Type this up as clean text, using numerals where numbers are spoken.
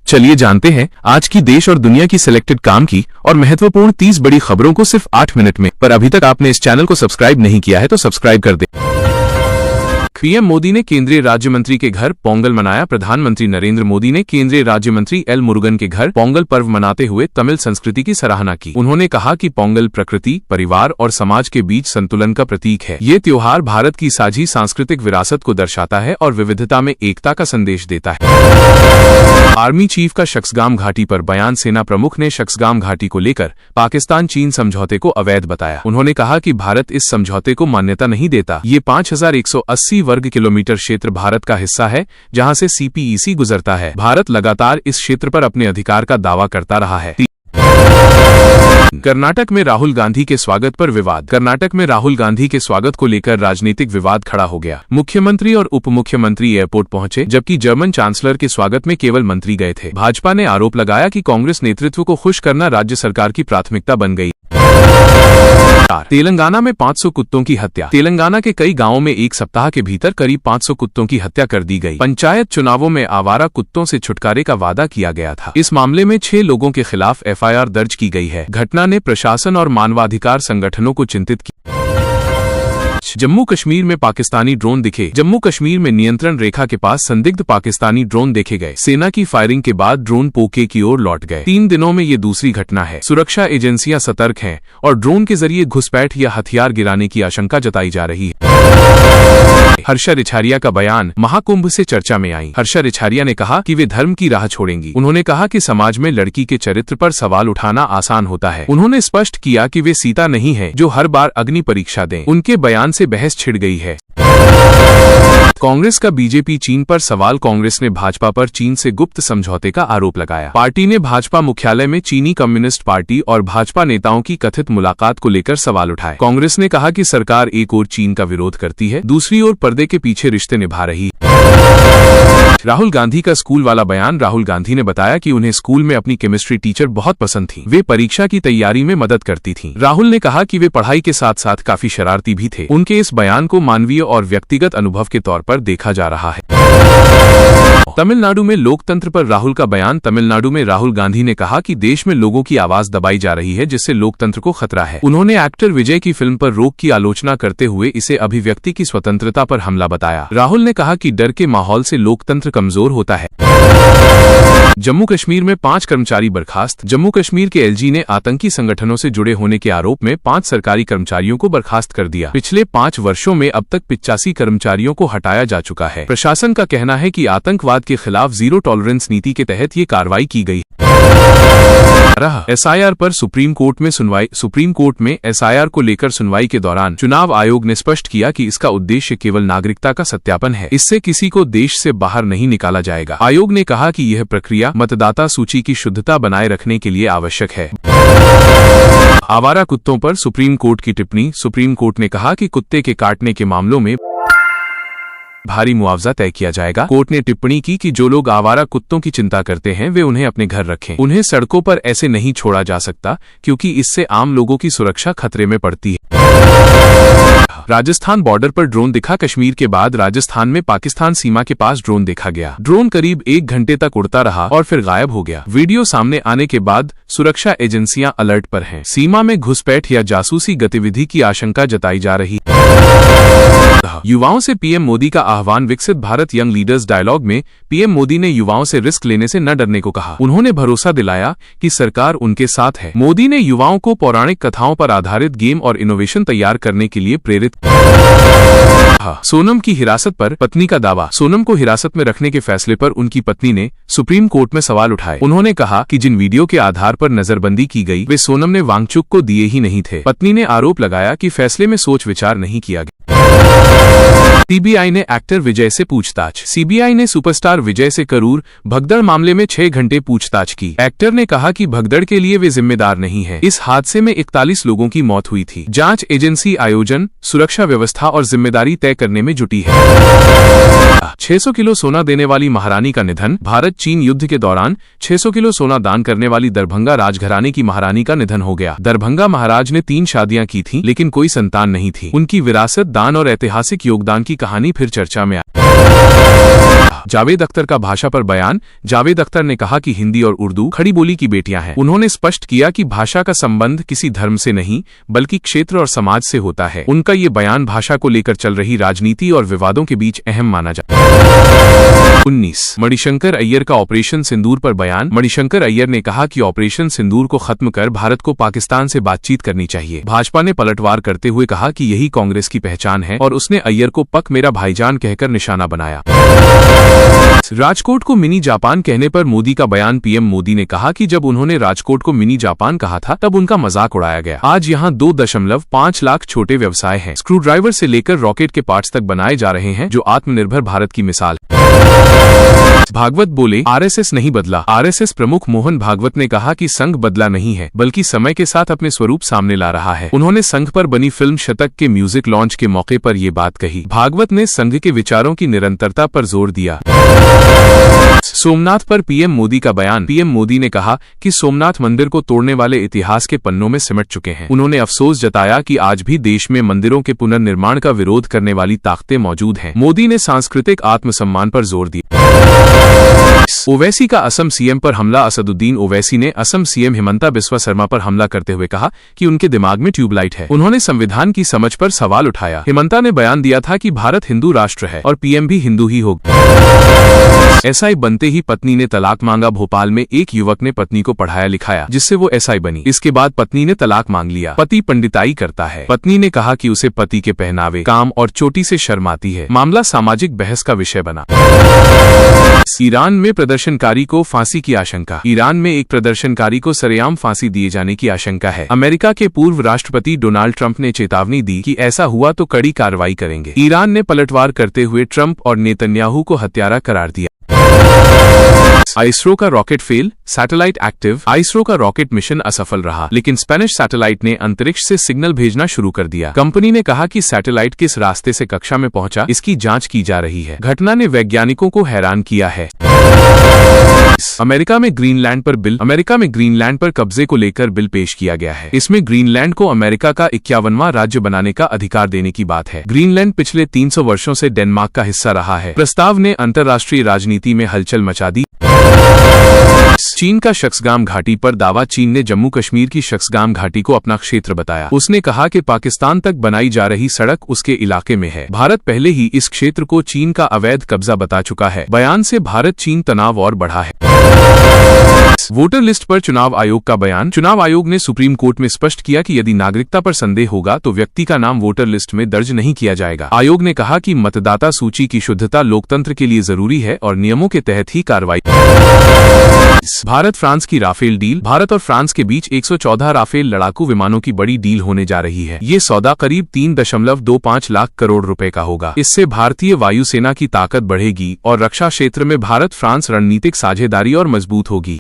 चलिए जानते हैं आज की देश और दुनिया की सिलेक्टेड काम की और महत्वपूर्ण 30 बड़ी खबरों को सिर्फ 8 मिनट में। पर अभी तक आपने इस चैनल को सब्सक्राइब नहीं किया है तो सब्सक्राइब कर दें। पीएम मोदी ने केंद्रीय राज्य मंत्री के घर पोंगल मनाया। प्रधानमंत्री नरेंद्र मोदी ने केंद्रीय राज्य मंत्री एल मुरुगन के घर पोंगल पर्व मनाते हुए तमिल संस्कृति की सराहना की। उन्होंने कहा कि पोंगल प्रकृति, परिवार और समाज के बीच संतुलन का प्रतीक है। ये त्योहार भारत की साझी सांस्कृतिक विरासत को दर्शाता है और विविधता में एकता का संदेश देता है। आर्मी चीफ का शक्सगाम घाटी पर बयान। सेना प्रमुख ने शक्सगाम घाटी को लेकर पाकिस्तान चीन समझौते को अवैध बताया। उन्होंने कहा कि भारत इस समझौते को मान्यता नहीं देता। ये 5180 वर्ग किलोमीटर क्षेत्र भारत का हिस्सा है, जहां से सीपीईसी गुजरता है। भारत लगातार इस क्षेत्र पर अपने अधिकार का दावा करता रहा है। कर्नाटक में राहुल गांधी के स्वागत पर विवाद। कर्नाटक में राहुल गांधी के स्वागत को लेकर राजनीतिक विवाद खड़ा हो गया। मुख्यमंत्री और उप मुख्यमंत्री एयरपोर्ट पहुंचे, जबकि जर्मन चांसलर के स्वागत में केवल मंत्री गए थे। भाजपा ने आरोप लगाया कि कांग्रेस नेतृत्व को खुश करना राज्य सरकार की प्राथमिकता बन गई। तेलंगाना में 500 कुत्तों की हत्या। तेलंगाना के कई गांवों में एक सप्ताह के भीतर करीब 500 कुत्तों की हत्या कर दी गई। पंचायत चुनावों में आवारा कुत्तों से छुटकारे का वादा किया गया था। इस मामले में 6 लोगों के खिलाफ एफआईआर दर्ज की गई है। घटना ने प्रशासन और मानवाधिकार संगठनों को चिंतित किया। जम्मू कश्मीर में पाकिस्तानी ड्रोन दिखे। जम्मू कश्मीर में नियंत्रण रेखा के पास संदिग्ध पाकिस्तानी ड्रोन देखे गए। सेना की फायरिंग के बाद ड्रोन पोके की ओर लौट गए। 3 दिनों में ये दूसरी घटना है। सुरक्षा एजेंसियां सतर्क हैं और ड्रोन के जरिए घुसपैठ या हथियार गिराने की आशंका जताई जा रही है। हर्षा रिछारिया का बयान। महाकुंभ से चर्चा में आई। हर्षा रिछारिया ने कहा कि वे धर्म की राह छोड़ेंगी। उन्होंने कहा कि समाज में लड़की के चरित्र पर सवाल उठाना आसान होता है। उन्होंने स्पष्ट किया कि वे सीता नहीं है जो हर बार अग्नि परीक्षा दें। उनके बयान से बहस छिड़ गई है। कांग्रेस का बीजेपी चीन पर सवाल। कांग्रेस ने भाजपा पर चीन से गुप्त समझौते का आरोप लगाया। पार्टी ने भाजपा मुख्यालय में चीनी कम्युनिस्ट पार्टी और भाजपा नेताओं की कथित मुलाकात को लेकर सवाल उठाए। कांग्रेस ने कहा कि सरकार एक ओर चीन का विरोध करती है, दूसरी ओर पर्दे के पीछे रिश्ते निभा रही है। राहुल गांधी का स्कूल वाला बयान। राहुल गांधी ने बताया कि उन्हें स्कूल में अपनी केमिस्ट्री टीचर बहुत पसंद थी। वे परीक्षा की तैयारी में मदद करती थीं। राहुल ने कहा कि वे पढ़ाई के साथ साथ काफी शरारती भी थे। उनके इस बयान को मानवीय और व्यक्तिगत अनुभव के तौर पर देखा जा रहा है। तमिलनाडु में लोकतंत्र पर राहुल का बयान। तमिलनाडु में राहुल गांधी ने कहा कि देश में लोगों की आवाज दबाई जा रही है, जिससे लोकतंत्र को खतरा है। उन्होंने एक्टर विजय की फिल्म पर रोक की आलोचना करते हुए इसे अभिव्यक्ति की स्वतंत्रता पर हमला बताया। राहुल ने कहा कि डर के माहौल से लोकतंत्र कमजोर होता है। जम्मू कश्मीर में 5 कर्मचारी बर्खास्त। जम्मू कश्मीर के एलजी ने आतंकी संगठनों से जुड़े होने के आरोप में 5 सरकारी कर्मचारियों को बर्खास्त कर दिया। पिछले 5 वर्षों में अब तक 85 कर्मचारियों को हटाया जा चुका है। प्रशासन का कहना है कि आतंकवाद के खिलाफ जीरो टॉलरेंस नीति के तहत ये कार्रवाई की गई। एसआईआर पर सुप्रीम कोर्ट में सुनवाई। सुप्रीम कोर्ट में एसआईआर को लेकर सुनवाई के दौरान चुनाव आयोग ने स्पष्ट किया कि इसका उद्देश्य केवल नागरिकता का सत्यापन है। इससे किसी को देश से बाहर नहीं निकाला जाएगा। आयोग ने कहा कि यह प्रक्रिया मतदाता सूची की शुद्धता बनाए रखने के लिए आवश्यक है। आवारा कुत्तों पर सुप्रीम कोर्ट की टिप्पणी। सुप्रीम कोर्ट ने कहा कि कुत्ते के काटने के मामलों में भारी मुआवजा तय किया जाएगा। कोर्ट ने टिप्पणी की कि जो लोग आवारा कुत्तों की चिंता करते हैं वे उन्हें अपने घर रखें। उन्हें सड़कों पर ऐसे नहीं छोड़ा जा सकता, क्योंकि इससे आम लोगों की सुरक्षा खतरे में पड़ती है। राजस्थान बॉर्डर पर ड्रोन दिखा। कश्मीर के बाद राजस्थान में पाकिस्तान सीमा के पास ड्रोन देखा गया। ड्रोन करीब 1 घंटे तक उड़ता रहा और फिर गायब हो गया। वीडियो सामने आने के बाद सुरक्षा एजेंसियां अलर्ट पर हैं। सीमा में घुसपैठ या जासूसी गतिविधि की आशंका जताई जा रही है। युवाओं से पीएम मोदी का आह्वान। विकसित भारत यंग लीडर्स डायलॉग में पीएम मोदी ने युवाओं से रिस्क लेने से न डरने को कहा। उन्होंने भरोसा दिलाया कि सरकार उनके साथ है। मोदी ने युवाओं को पौराणिक कथाओं पर आधारित गेम और इनोवेशन तैयार करने के लिए प्रेरित। सोनम की हिरासत पर पत्नी का दावा। सोनम को हिरासत में रखने के फैसले पर उनकी पत्नी ने सुप्रीम कोर्ट में सवाल उठाए। उन्होंने कहा कि जिन वीडियो के आधार पर नजरबंदी की गई वे सोनम ने वांगचुक को दिए ही नहीं थे। पत्नी ने आरोप लगाया कि फैसले में सोच विचार नहीं किया गया। सीबीआई ने एक्टर विजय से पूछताछ। सीबीआई ने सुपरस्टार विजय से करूर भगदड़ मामले में 6 घंटे पूछताछ की। एक्टर ने कहा कि भगदड़ के लिए वे जिम्मेदार नहीं हैं। इस हादसे में 41 लोगों की मौत हुई थी। जांच एजेंसी आयोजन, सुरक्षा व्यवस्था और जिम्मेदारी तय करने में जुटी है। 600 किलो सोना देने वाली महारानी का निधन। भारत चीन युद्ध के दौरान 600 किलो सोना दान करने वाली दरभंगा राजघराने की महारानी का निधन हो गया। दरभंगा महाराज ने 3 शादियां की थीं, लेकिन कोई संतान नहीं थी। उनकी विरासत, दान और ऐतिहासिक योगदान की कहानी फिर चर्चा में आई। तबाह। जावेद अख्तर का भाषा पर बयान। जावेद अख्तर ने कहा कि हिंदी और उर्दू खड़ी बोली की बेटियां हैं। उन्होंने स्पष्ट किया कि भाषा का संबंध किसी धर्म से नहीं बल्कि क्षेत्र और समाज से होता है। उनका ये बयान भाषा को लेकर चल रही राजनीति और विवादों के बीच अहम माना जाता है। 19 मणिशंकर अय्यर का ऑपरेशन सिंदूर पर बयान। मणिशंकर अय्यर ने कहा कि ऑपरेशन सिंदूर को खत्म कर भारत को पाकिस्तान से बातचीत करनी चाहिए। भाजपा ने पलटवार करते हुए कहा कि यही कांग्रेस की पहचान है और उसने अय्यर को पक मेरा भाईजान कहकर निशाना बनाया। राजकोट को मिनी जापान कहने पर मोदी का बयान। पीएम मोदी ने कहा कि जब उन्होंने राजकोट को मिनी जापान कहा था तब उनका मजाक उड़ाया गया। आज यहां 2.5 लाख छोटे व्यवसाय हैं। स्क्रू ड्राइवर से लेकर रॉकेट के पार्ट्स तक बनाए जा रहे हैं, जो आत्मनिर्भर भारत की मिसाल। भागवत बोले, आरएसएस नहीं बदला। आरएसएस प्रमुख मोहन भागवत ने कहा कि संघ बदला नहीं है बल्कि समय के साथ अपने स्वरूप सामने ला रहा है। उन्होंने संघ पर बनी फिल्म शतक के म्यूजिक लॉन्च के मौके पर ये बात कही। भागवत ने संघ के विचारों की निरंतरता पर जोर दिया। सोमनाथ पर पीएम मोदी का बयान। पीएम मोदी ने कहा कि सोमनाथ मंदिर को तोड़ने वाले इतिहास के पन्नों में सिमट चुके हैं। उन्होंने अफसोस जताया कि आज भी देश में मंदिरों के पुनर्निर्माण का विरोध करने वाली ताकतें मौजूद हैं। मोदी ने सांस्कृतिक आत्मसम्मान पर जोर दिया। ओवैसी का असम सीएम पर हमला। असदुद्दीन ओवैसी ने असम सीएम हिमंता बिस्वा शर्मा पर हमला करते हुए कहा कि उनके दिमाग में ट्यूबलाइट है। उन्होंने संविधान की समझ पर सवाल उठाया। हिमंता ने बयान दिया था कि भारत हिंदू राष्ट्र है और पीएम भी हिंदू ही होगा। एसआई बनते ही पत्नी ने तलाक मांगा। भोपाल में एक युवक ने पत्नी को पढ़ाया लिखाया जिससे वो एसआई बनी। इसके बाद पत्नी ने तलाक मांग लिया। पति पंडिताई करता है। पत्नी ने कहा कि उसे पति के पहनावे, काम और चोटी से शर्म आती है। मामला सामाजिक बहस का विषय बना। ईरान में प्रदर्शनकारी को फांसी की आशंका। ईरान में एक प्रदर्शनकारी को सरेआम फांसी दिए जाने की आशंका है। अमेरिका के पूर्व राष्ट्रपति डोनाल्ड ट्रंप ने चेतावनी दी कि ऐसा हुआ तो कड़ी कार्रवाई करेंगे। ईरान ने पलटवार करते हुए ट्रंप और नेतन्याहू को हत्यारा करार दिया। आइसरो का रॉकेट फेल, सैटेलाइट एक्टिव। आइसरो का रॉकेट मिशन असफल रहा, लेकिन स्पेनिश सैटेलाइट ने अंतरिक्ष से सिग्नल भेजना शुरू कर दिया। कंपनी ने कहा कि सैटेलाइट किस रास्ते से कक्षा में पहुंचा, इसकी जांच की जा रही है। घटना ने वैज्ञानिकों को हैरान किया है। अमेरिका में ग्रीनलैंड पर कब्जे को लेकर बिल पेश किया गया है। इसमें ग्रीनलैंड को अमेरिका का 51वां राज्य बनाने का अधिकार देने की बात है। ग्रीनलैंड पिछले 300 वर्षों से डेनमार्क का हिस्सा रहा है। प्रस्ताव ने अंतर्राष्ट्रीय राजनीति में हलचल मचा दी। चीन का शक्सगाम घाटी पर दावा। चीन ने जम्मू कश्मीर की शक्सगाम घाटी को अपना क्षेत्र बताया। उसने कहा कि पाकिस्तान तक बनाई जा रही सड़क उसके इलाके में है। भारत पहले ही इस क्षेत्र को चीन का अवैध कब्जा बता चुका है। बयान से भारत चीन तनाव और बढ़ा है। वोटर लिस्ट पर चुनाव आयोग का बयान। चुनाव आयोग ने सुप्रीम कोर्ट में स्पष्ट किया कि यदि नागरिकता पर संदेह होगा तो व्यक्ति का नाम वोटर लिस्ट में दर्ज नहीं किया जाएगा। आयोग ने कहा कि मतदाता सूची की शुद्धता लोकतंत्र के लिए जरूरी है और नियमों के तहत ही कार्रवाई। भारत फ्रांस की राफेल डील। भारत और फ्रांस के बीच 114 राफेल लड़ाकू विमानों की बड़ी डील होने जा रही है। ये सौदा करीब 3.25 लाख करोड़ रुपए का होगा। इससे भारतीय वायुसेना की ताकत बढ़ेगी और रक्षा क्षेत्र में भारत फ्रांस रणनीतिक साझेदारी और मजबूत होगी।